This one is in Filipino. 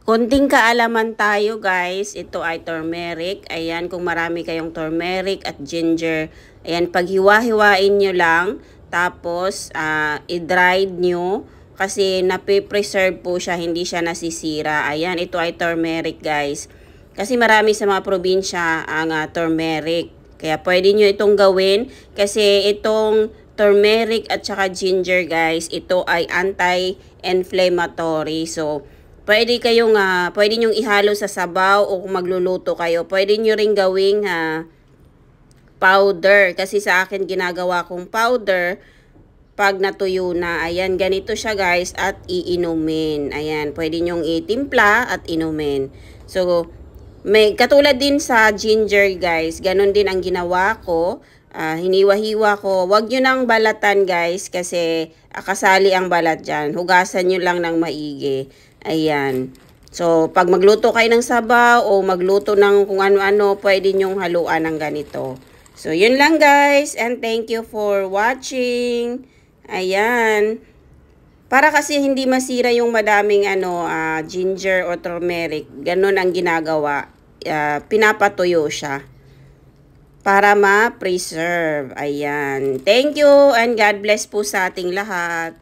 Konting kaalaman tayo guys, ito ay turmeric. Ayan, kung marami kayong turmeric at ginger, ayan, paghiwa-hiwain nyo lang. Tapos, i-dried nyo. Kasi nape-preserve po siya, hindi siya nasisira. Ayan, ito ay turmeric guys. Kasi marami sa mga probinsya ang turmeric. Kaya pwede nyo itong gawin. Kasi itong turmeric at saka ginger guys, ito ay anti-inflammatory. So, pwede nyong ihalo sa sabaw o kung magluluto kayo. Pwede nyo ring gawing powder. Kasi sa akin ginagawa kong powder pag natuyo na. Ayan, ganito siya guys at iinumin. Ayan, pwede nyong itimpla at inumin. So, may katulad din sa ginger guys. Ganon din ang ginawa ko. Hiniwa-hiwa ko. Huwag nyo nang balatan guys kasi kasali ang balat dyan. Hugasan nyo lang ng maigi. Ayan. So, pag magluto kayo ng sabaw o magluto ng kung ano-ano, pwede nyong haluan ng ganito. So, yun lang guys. And thank you for watching. Ayan. Para kasi hindi masira yung madaming ginger o turmeric. Ganun ang ginagawa. Pinapatuyo siya. Para ma-preserve. Ayan. Thank you and God bless po sa ating lahat.